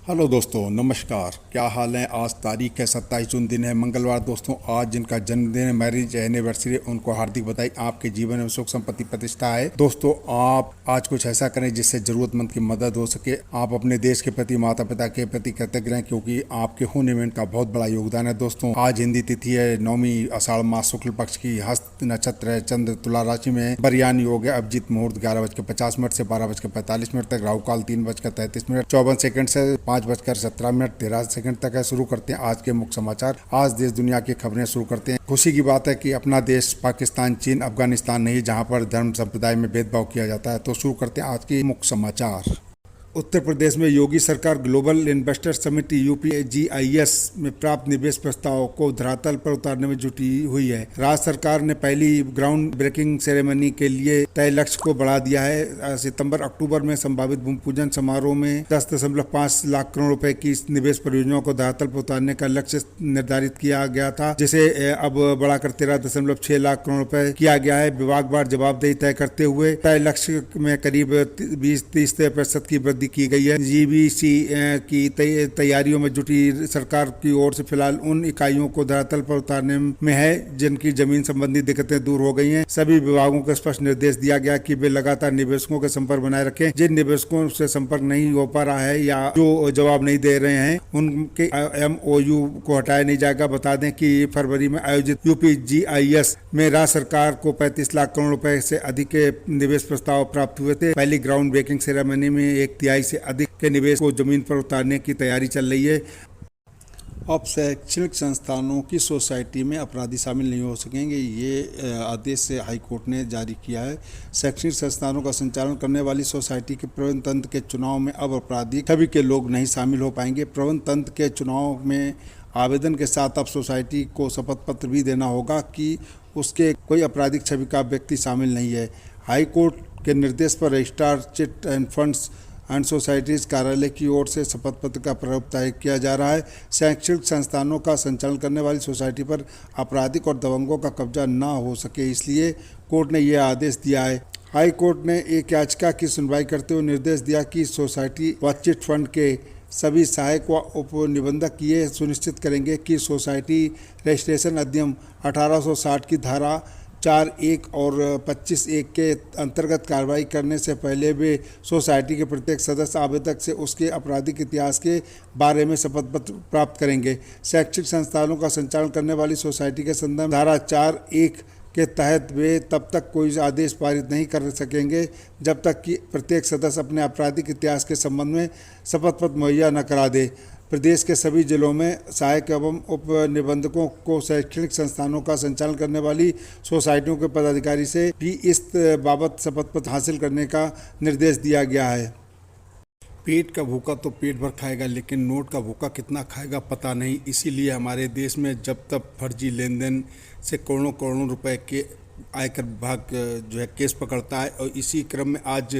Hello दोस्तों, नमस्कार। क्या हाल है? आज तारीख है 27 जून, दिन है मंगलवार। दोस्तों, आज जिनका जन्मदिन है, मैरिज एनिवर्सरी, उनको हार्दिक बधाई। आपके जीवन में सुख संपत्ति प्रतिष्ठा है। दोस्तों, आप आज कुछ ऐसा करें जिससे जरूरतमंद की मदद हो सके। आप अपने देश के प्रति, माता पिता के प्रति कृतज्ञ रहें, क्योंकि आपके होने में इनका बहुत बड़ा योगदान है। दोस्तों, आज हिंदी तिथि है, 9वीं आषाढ़ मास शुक्ल पक्ष की, हस्त नक्षत्र है, चंद्र तुला राशि में, बरयान योग है। अभिजीत मुहूर्त 11:50 से 12:45 तक, राहु काल 3:33 54 सेकंड से 5:17 13 तक है। शुरू करते हैं आज के मुख्य समाचार। आज देश दुनिया की खबरें शुरू करते हैं। खुशी की बात है कि अपना देश पाकिस्तान, चीन, अफगानिस्तान नहीं, जहां पर धर्म संप्रदाय में भेदभाव किया जाता है। तो शुरू करते हैं आज के मुख्य समाचार। उत्तर प्रदेश में योगी सरकार ग्लोबल इन्वेस्टर समिट UPGIS में प्राप्त निवेश प्रस्ताव को धरातल पर उतारने में जुटी हुई है। राज्य सरकार ने पहली ग्राउंड ब्रेकिंग सेरेमनी के लिए तय लक्ष्य को बढ़ा दिया है। सितंबर-अक्टूबर में संभावित भूमि पूजन समारोह में 10.5 लाख करोड़ रुपए की निवेश परियोजनाओं को धरातल पर उतारने का लक्ष्य निर्धारित किया गया था, जिसे अब बढ़ाकर 13.6 लाख करोड़ रुपए किया गया है। विभागवार जवाबदेही तय करते हुए तय लक्ष्य में करीब 20-30% की वृद्धि की गई है। GBC की तैयारियों में जुटी सरकार की ओर से फिलहाल उन इकाइयों को धरातल पर उतारने में है जिनकी जमीन संबंधी दिक्कतें दूर हो गई हैं। सभी विभागों को स्पष्ट निर्देश दिया गया कि वे लगातार निवेशकों के संपर्क बनाए रखें। जिन निवेशकों से संपर्क नहीं हो पा रहा है या जो जवाब नहीं दे रहे हैं, उनके MOU को हटाया नहीं जाएगा। बता दें कि फरवरी में आयोजित UPGIS में राज्य सरकार को 35 लाख करोड़ रुपए से अधिक के निवेश प्रस्ताव प्राप्त हुए थे। पहली ग्राउंड ब्रेकिंग सेरेमनी में 1/3 से अधिक के निवेश को जमीन पर उतारने की तैयारी चल रही है। अब शैक्षणिक संस्थानों की सोसाइटी में अपराधी शामिल नहीं हो सकेंगे, ये आदेश से हाईकोर्ट ने जारी किया है। शैक्षणिक संस्थानों का संचालन करने वाली सोसाइटी के प्रबंधन तंत्र के चुनाव में अब आपराधिक छवि के लोग नहीं शामिल हो पाएंगे। प्रबंधन तंत्र के चुनाव में आवेदन के साथ अब सोसाइटी को शपथ पत्र भी देना होगा कि उसके कोई आपराधिक छवि का व्यक्ति शामिल नहीं है। हाईकोर्ट के निर्देश पर registrar chit end funds and societies कार्यालय की ओर से शपथ पत्र का प्रारूप तय किया जा रहा है। शैक्षणिक संस्थानों का संचालन करने वाली सोसाइटी पर आपराधिक और दबंगों का कब्जा न हो सके, इसलिए कोर्ट ने यह आदेश दिया है। हाई कोर्ट ने एक याचिका की सुनवाई करते हुए निर्देश दिया कि सोसाइटी व चिट फंड के सभी सहायक व उपनिबंधक ये सुनिश्चित करेंगे कि सोसाइटी रजिस्ट्रेशन अधिनियम 1860 की धारा 4(1) और 25(1) के अंतर्गत कार्रवाई करने से पहले वे सोसाइटी के प्रत्येक सदस्य आवेदक से उसके आपराधिक इतिहास के बारे में शपथ पत्र प्राप्त करेंगे। शैक्षिक संस्थानों का संचालन करने वाली सोसाइटी के संदर्भ धारा 4(1) के तहत वे तब तक कोई आदेश पारित नहीं कर सकेंगे जब तक कि प्रत्येक सदस्य अपने आपराधिक इतिहास के संबंध में शपथ पत्र मुहैया न करा दे। प्रदेश के सभी जिलों में सहायक एवं उप निबंधकों को शैक्षणिक संस्थानों का संचालन करने वाली सोसाइटियों के पदाधिकारी से भी इस बाबत शपथ पत्र हासिल करने का निर्देश दिया गया है। पेट का भूखा तो पेट भर खाएगा, लेकिन नोट का भूखा कितना खाएगा पता नहीं। इसीलिए हमारे देश में जब तक फर्जी लेन देन से करोड़ों करोड़ों रुपए के आयकर विभाग जो है केस पकड़ता है। और इसी क्रम में आज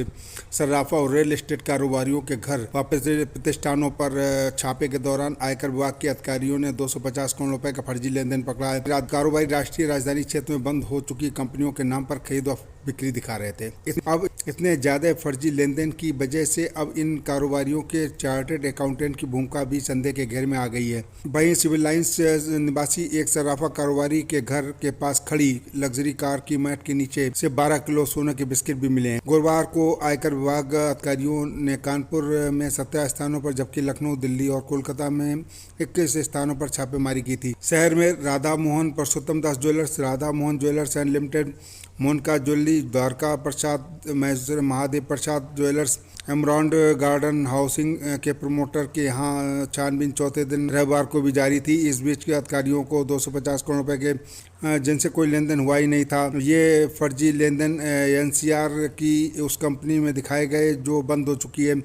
सर्राफा और रियल एस्टेट कारोबारियों के घर वापस प्रतिष्ठानों पर छापे के दौरान आयकर विभाग के अधिकारियों ने 250 करोड़ रुपए का फर्जी लेन देन पकड़ा है। कारोबारी राष्ट्रीय राजधानी क्षेत्र में बंद हो चुकी कंपनियों के नाम पर खरीद और बिक्री दिखा रहे थे। अब इतने ज़्यादा फर्जी लेन देन की वजह से अब इन कारोबारियों के चार्टर्ड अकाउंटेंट की भूमिका भी संदेह के घेरे में आ गई है। वहीं सिविल लाइंस निवासी एक सर्राफा कारोबारी के घर के पास खड़ी लग्जरी कार की मैट के नीचे से 12 किलो सोने के बिस्किट भी मिले हैं। गुरुवार को आयकर विभाग अधिकारियों ने कानपुर में 17 स्थानों पर, जबकि लखनऊ, दिल्ली और कोलकाता में 21 स्थानों पर छापेमारी की थी। शहर में Radha Mohan Parsottam Das jewellers, Radha Mohan jewellers and limited, Monika jewellery, Dwarka Prasad, Mysore Mahadev Prasad jewellers, emerald garden housing के प्रमोटर के यहाँ छानबीन चौथे दिन रविवार को भी जारी थी। इस बीच के अधिकारियों को 250 करोड़ रुपए के जिनसे कोई लेन देन हुआ ही नहीं था। ये फर्जी लेन देन NCR की उस कंपनी में दिखाए गए जो बंद हो चुकी है।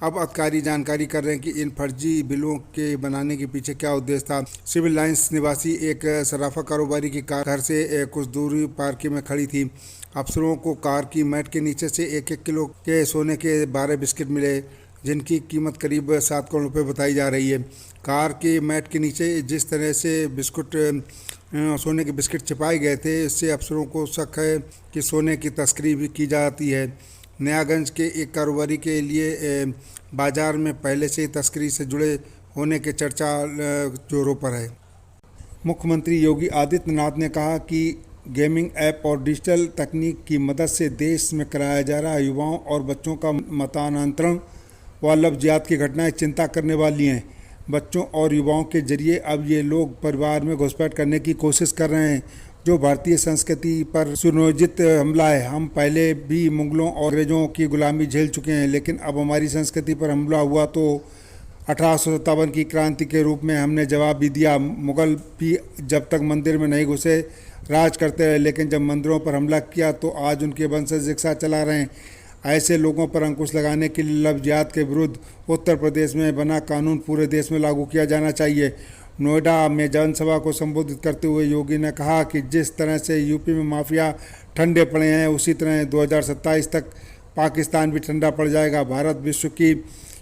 अब अधिकारी जानकारी कर रहे हैं कि इन फर्जी बिलों के बनाने के पीछे क्या उद्देश्य था। सिविल लाइंस निवासी एक सराफा कारोबारी की कार घर से कुछ दूरी पार्किंग में खड़ी थी। अफसरों को कार की मैट के नीचे से 1-1 किलो के सोने के 12 बिस्किट मिले, जिनकी कीमत करीब 7 करोड़ रुपए बताई जा रही है। कार के मैट के नीचे जिस तरह से सोने के बिस्किट छिपाए गए थे, इससे अफसरों को शक है कि सोने की तस्करी भी की जाती है। नयागंज के एक कारोबारी के लिए बाजार में पहले से ही तस्करी से जुड़े होने के चर्चा जोरों पर है। मुख्यमंत्री योगी आदित्यनाथ ने कहा कि गेमिंग ऐप और डिजिटल तकनीक की मदद से देश में कराया जा रहा युवाओं और बच्चों का मतांतरण व लफ्ज़ियात की घटनाएं चिंता करने वाली हैं। बच्चों और युवाओं के जरिए अब ये लोग परिवार में घुसपैठ करने की कोशिश कर रहे हैं, जो भारतीय संस्कृति पर सुनियोजित हमला है। हम पहले भी मुगलों और अंग्रेजों की गुलामी झेल चुके हैं, लेकिन अब हमारी संस्कृति पर हमला हुआ तो 1857 की क्रांति के रूप में हमने जवाब भी दिया। मुगल भी जब तक मंदिर में नहीं घुसे राज करते रहे, लेकिन जब मंदिरों पर हमला किया तो आज उनके वंशज रिक्शा चला रहे हैं। ऐसे लोगों पर अंकुश लगाने के लिए लफ्ज़ियात के विरुद्ध उत्तर प्रदेश में बना कानून पूरे देश में लागू किया जाना चाहिए। नोएडा में जनसभा को संबोधित करते हुए योगी ने कहा कि जिस तरह से यूपी में माफिया ठंडे पड़े हैं, उसी तरह 2027 तक पाकिस्तान भी ठंडा पड़ जाएगा। भारत विश्व की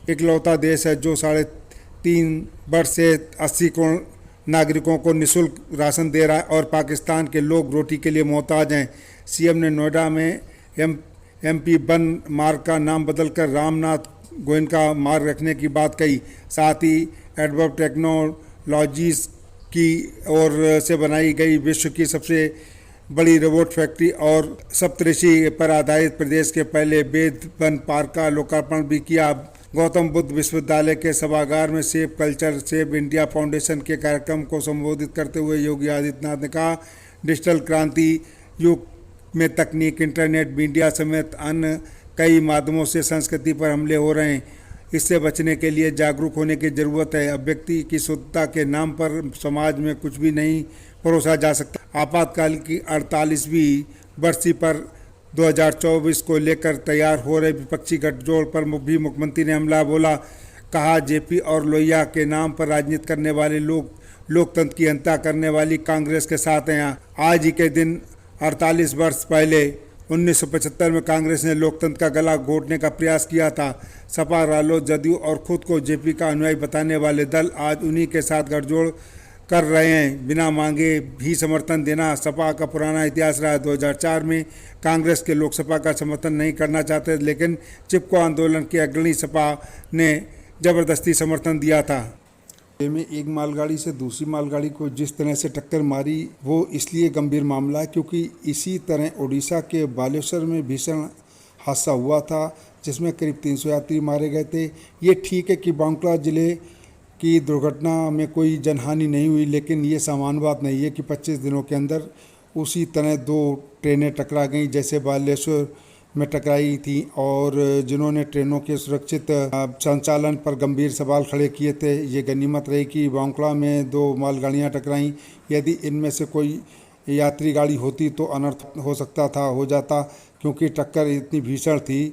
इकलौता देश है जो 3.5 वर्ष से 80 करोड़ नागरिकों को निःशुल्क राशन दे रहा है और पाकिस्तान के लोग रोटी के लिए मोहताज हैं। सीएम ने नोएडा में एमपी वन मार्ग का नाम बदलकर रामनाथ गोयनका मार्ग रखने की बात कही। साथ ही एडवर्ब टेक्नोलॉजीज की ओर से बनाई गई विश्व की सबसे बड़ी रोबोट फैक्ट्री और सप्तऋषि पर आधारित प्रदेश के पहले वेद वन पार्क का लोकार्पण भी किया। गौतम बुद्ध विश्वविद्यालय के सभागार में save culture save India foundation के कार्यक्रम को संबोधित करते हुए योगी आदित्यनाथ ने कहा, डिजिटल क्रांति युग में तकनीक, इंटरनेट, मीडिया समेत अन्य कई माध्यमों से संस्कृति पर हमले हो रहे हैं। इससे बचने के लिए जागरूक होने की ज़रूरत है। अब व्यक्ति की शुद्धता के नाम पर समाज में कुछ भी नहीं परोसा जा सकता। आपातकाल की 48वीं बरसी पर 2024 को लेकर तैयार हो रहे विपक्षी गठजोड़ पर भी मुख्यमंत्री ने हमला बोला। कहा, जेपी और लोहिया के नाम पर राजनीति करने वाले लोग लोकतंत्र की हत्या करने वाली कांग्रेस के साथ हैं। आज ही के दिन 48 वर्ष पहले 1975 में कांग्रेस ने लोकतंत्र का गला घोटने का प्रयास किया था। सपा, रालोद, जदयू और खुद को जेपी का अनुयायी बताने वाले दल आज उन्हीं के साथ गठजोड़ कर रहे हैं। बिना मांगे भी समर्थन देना सपा का पुराना इतिहास रहा है। 2004 में कांग्रेस के लोग सपा का समर्थन नहीं करना चाहते, लेकिन चिपको आंदोलन के अग्रणी सपा ने जबरदस्ती समर्थन दिया था। में एक मालगाड़ी से दूसरी मालगाड़ी को जिस तरह से टक्कर मारी वो इसलिए गंभीर मामला है क्योंकि इसी तरह उड़ीसा के बालेश्वर में भीषण हादसा हुआ था जिसमें करीब 300 यात्री मारे गए थे। ये ठीक है कि बांकुड़ा जिले की दुर्घटना में कोई जनहानि नहीं हुई, लेकिन ये सामान्य बात नहीं है कि 25 दिनों के अंदर उसी तरह 2 ट्रेनें टकरा गईं जैसे बालेश्वर में टकराई थी और जिन्होंने ट्रेनों के सुरक्षित संचालन पर गंभीर सवाल खड़े किए थे। ये गनीमत रही कि बांकुड़ा में 2 मालगाड़ियाँ टकराईं। यदि इनमें से कोई यात्री गाड़ी होती तो अनर्थ हो जाता क्योंकि टक्कर इतनी भीषण थी।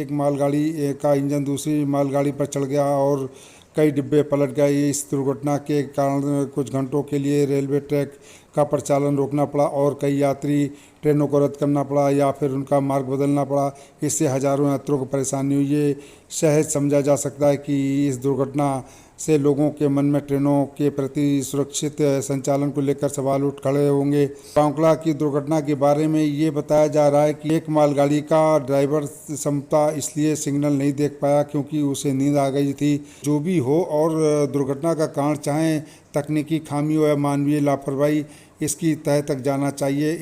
एक मालगाड़ी का इंजन दूसरी मालगाड़ी पर चढ़ गया और कई डिब्बे पलट गए। इस दुर्घटना के कारण कुछ घंटों के लिए रेलवे ट्रैक का परिचालन रोकना पड़ा और कई यात्री ट्रेनों को रद्द करना पड़ा या फिर उनका मार्ग बदलना पड़ा। इससे हज़ारों यात्रियों को परेशानी हुई। ये सहज समझा जा सकता है कि इस दुर्घटना से लोगों के मन में ट्रेनों के प्रति सुरक्षित संचालन को लेकर सवाल उठ खड़े होंगे। बांकुड़ा की दुर्घटना के बारे में ये बताया जा रहा है कि एक मालगाड़ी का ड्राइवर समता इसलिए सिग्नल नहीं देख पाया क्योंकि उसे नींद आ गई थी। जो भी हो और दुर्घटना का कारण चाहे तकनीकी खामी हो या मानवीय लापरवाही, इसकी तह तक जाना चाहिए।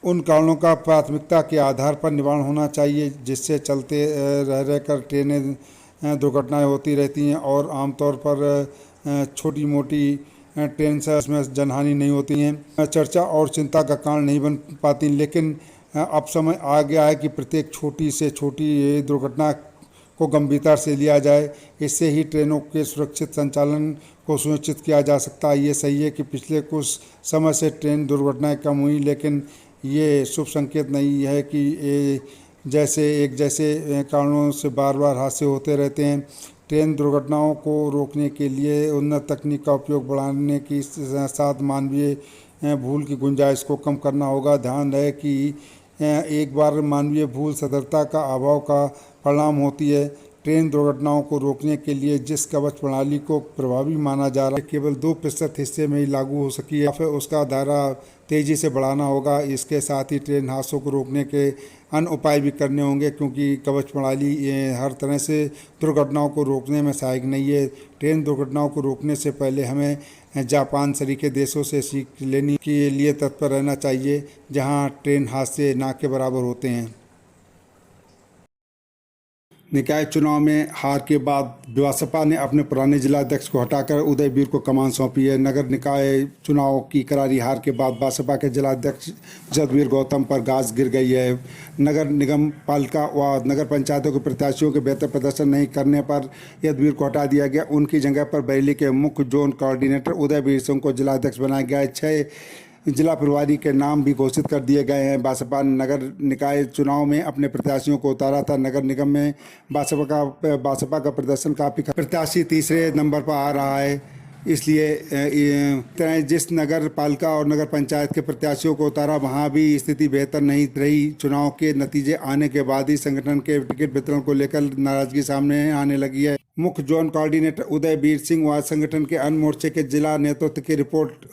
उन कारणों का प्राथमिकता के आधार पर निवारण होना चाहिए जिससे चलते रह कर ट्रेनें दुर्घटनाएं होती रहती हैं और आमतौर पर छोटी मोटी ट्रेन से इसमें जनहानि नहीं होती हैं। चर्चा और चिंता का कारण नहीं बन पाती, लेकिन अब समय आ गया है कि प्रत्येक छोटी से छोटी दुर्घटना को गंभीरता से लिया जाए। इससे ही ट्रेनों के सुरक्षित संचालन को सुनिश्चित किया जा सकता है। ये सही है कि पिछले कुछ समय से ट्रेन दुर्घटनाएं कम हुई, लेकिन ये शुभ संकेत नहीं है कि जैसे कारणों से बार बार हादसे होते रहते हैं। ट्रेन दुर्घटनाओं को रोकने के लिए उन्नत तकनीक का उपयोग बढ़ाने के साथ मानवीय भूल की गुंजाइश को कम करना होगा। ध्यान रहे कि एक बार मानवीय भूल सतर्कता का अभाव का परिणाम होती है। ट्रेन दुर्घटनाओं को रोकने के लिए जिस कवच प्रणाली को प्रभावी माना जा रहा है केवल 2% हिस्से में ही लागू हो सकी है, फिर उसका दायरा तेजी से बढ़ाना होगा। इसके साथ ही ट्रेन हादसों को रोकने के अन्य उपाय भी करने होंगे, क्योंकि कवच प्रणाली ये हर तरह से दुर्घटनाओं को रोकने में सहायक नहीं है। ट्रेन दुर्घटनाओं को रोकने से पहले हमें जापान सरीखे देशों से सीख लेने के लिए तत्पर रहना चाहिए, जहां ट्रेन हादसे ना के बराबर होते हैं। निकाय चुनाव में हार के बाद बसपा ने अपने पुराने जिलाध्यक्ष को हटाकर उदय वीर को कमान सौंपी है। नगर निकाय चुनाव की करारी हार के बाद बसपा के जिलाध्यक्ष जदवीर गौतम पर गाज गिर गई है। नगर निगम पालिका व नगर पंचायतों के प्रत्याशियों के बेहतर प्रदर्शन नहीं करने पर यदवीर को हटा दिया गया। उनकी जगह पर बरेली के मुख्य जोन कोऑर्डिनेटर उदय वीर सिंह को जिलाध्यक्ष बनाया गया है। 6 जिला प्रभारी के नाम भी घोषित कर दिए गए हैं। बसपा ने नगर निकाय चुनाव में अपने प्रत्याशियों को उतारा था। नगर निगम में बसपा का प्रदर्शन काफ़ी, प्रत्याशी तीसरे नंबर पर आ रहा है। इसलिए जिस नगर पालिका और नगर पंचायत के प्रत्याशियों को उतारा, वहां भी स्थिति बेहतर नहीं रही। चुनाव के नतीजे आने के बाद ही संगठन के टिकट वितरण को लेकर नाराजगी सामने आने लगी है। मुख्य जोन कोऑर्डिनेटर उदय वीर सिंह व संगठन के अन्य मोर्चे के जिला नेतृत्व की रिपोर्ट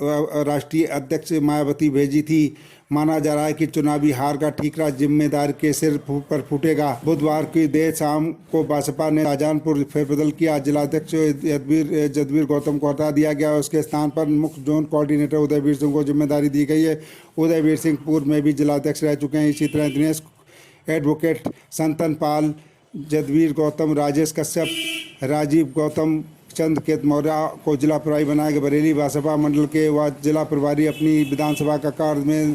राष्ट्रीय अध्यक्ष मायावती भेजी थी। माना जा रहा है कि चुनावी हार का ठीकरा जिम्मेदार के सिर पर फूटेगा। बुधवार की देर शाम को बसपा ने शाहजहानपुर फेरबदल किया। जिलाध्यक्ष जदवीर गौतम को हटा दिया गया। उसके स्थान पर मुख्य जोन कोऑर्डिनेटर उदय वीर सिंह को जिम्मेदारी दी गई है। उदय वीर सिंह पूर्व में भी जिलाध्यक्ष रह चुके हैं। इसी तरह दिनेश एडवोकेट, संतन पाल, जदवीर गौतम, राजेश कश्यप, राजीव गौतम, चंद्रकेत मौर्य को जिला प्रभारी बनाया गया। बरेली बसपा मंडल के व जिला प्रभारी अपनी विधानसभा का कार्य में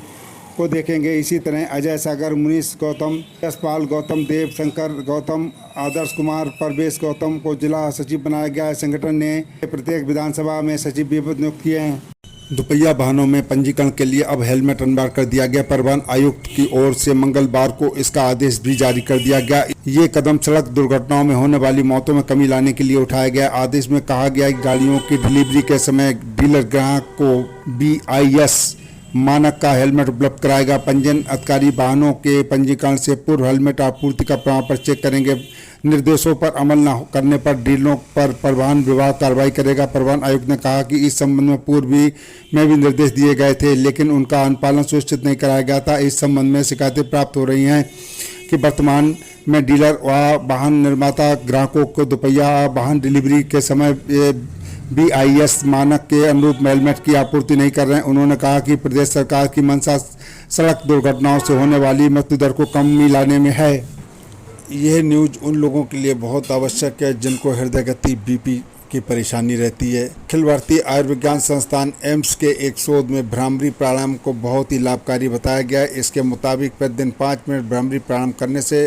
को देखेंगे। इसी तरह अजय सागर, मुनीश गौतम, यशपाल गौतम, देव शंकर गौतम, आदर्श कुमार, परवेश गौतम को जिला सचिव बनाया गया है। संगठन ने प्रत्येक विधानसभा में सचिव भी नियुक्त किए हैं। दोपहिया वाहनों में पंजीकरण के लिए अब हेलमेट अनिवार्य कर दिया गया। परिवहन आयुक्त की ओर से मंगलवार को इसका आदेश भी जारी कर दिया गया। ये कदम सड़क दुर्घटनाओं में होने वाली मौतों में कमी लाने के लिए उठाया गया। आदेश में कहा गया कि गाड़ियों की डिलीवरी के समय डीलर ग्राहक को BIS मानक का हेलमेट उपलब्ध कराएगा। पंजीयन अधिकारी वाहनों के पंजीकरण से पूर्व हेलमेट आपूर्ति का प्रमाण पत्र चेक करेंगे। निर्देशों पर अमल न करने पर डीलरों पर परिवहन विभाग कार्रवाई करेगा। परिवहन आयुक्त ने कहा कि इस संबंध में पूर्व में भी निर्देश दिए गए थे, लेकिन उनका अनुपालन सुनिश्चित नहीं कराया गया था। इस संबंध में शिकायतें प्राप्त हो रही हैं कि वर्तमान में डीलर व वाहन निर्माता ग्राहकों को दोपहिया वाहन डिलीवरी के समय BIS मानक के अनुरूप हेलमेट की आपूर्ति नहीं कर रहे हैं। उन्होंने कहा कि प्रदेश सरकार की मंशा सड़क दुर्घटनाओं से होने वाली मृत्यु दर को कमी लाने में है। यह न्यूज़ उन लोगों के लिए बहुत आवश्यक है जिनको हृदय गति BP की परेशानी रहती है। अखिल भारतीय आयुर्विज्ञान संस्थान एम्स के एक शोध में भ्रामरी प्राणायाम को बहुत ही लाभकारी बताया गया है। इसके मुताबिक प्रतिदिन 5 मिनट भ्रामरी प्राणायाम करने से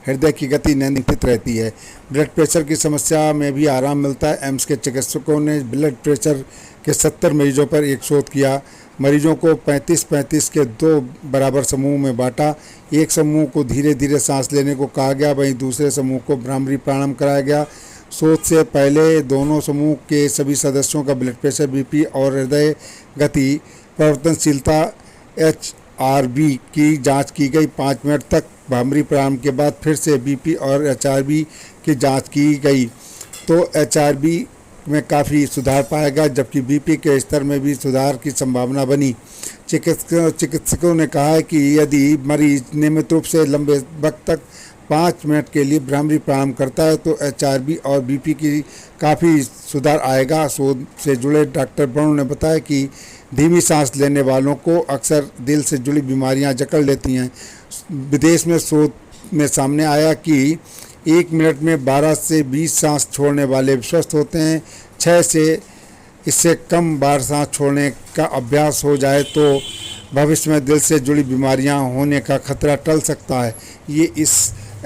हृदय की गति नियंत्रित रहती है। ब्लड प्रेशर की समस्या में भी आराम मिलता है। एम्स के चिकित्सकों ने ब्लड प्रेशर के 70 मरीजों पर एक शोध किया। मरीजों को 35-35 के 2 बराबर समूह में बांटा। एक समूह को धीरे धीरे सांस लेने को कहा गया, वहीं दूसरे समूह को भ्रामरी प्राणायाम कराया गया। शोध से पहले दोनों समूह के सभी सदस्यों का ब्लड प्रेशर, BP और हृदय गति परिवर्तनशीलता HRV की जांच की गई। 5 मिनट तक भ्रामरी प्राणायाम के बाद फिर से BP और HRV की जांच की गई तो HRV में काफ़ी सुधार पाया गया, जबकि BP के स्तर में भी सुधार की संभावना बनी। चिकित्सकों ने कहा है कि यदि मरीज नियमित रूप से लंबे वक्त तक 5 मिनट के लिए भ्रामरी प्राणायाम करता है तो HRV और BP की काफ़ी सुधार आएगा। शोध से जुड़े डॉक्टर ब्राउन ने बताया कि धीमी सांस लेने वालों को अक्सर दिल से जुड़ी बीमारियां जकड़ लेती हैं। विदेश में शोध में सामने आया कि 1 मिनट में 12 से 20 सांस छोड़ने वाले स्वस्थ होते हैं। 6 से इससे कम बार सांस छोड़ने का अभ्यास हो जाए तो भविष्य में दिल से जुड़ी बीमारियां होने का खतरा टल सकता है। ये इस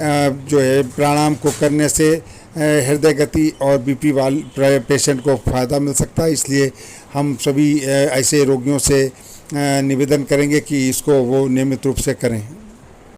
जो है प्राणायाम को करने से हृदय गति और BP वाले पेशेंट को फ़ायदा मिल सकता है। इसलिए हम सभी ऐसे रोगियों से निवेदन करेंगे कि इसको वो नियमित रूप से करें।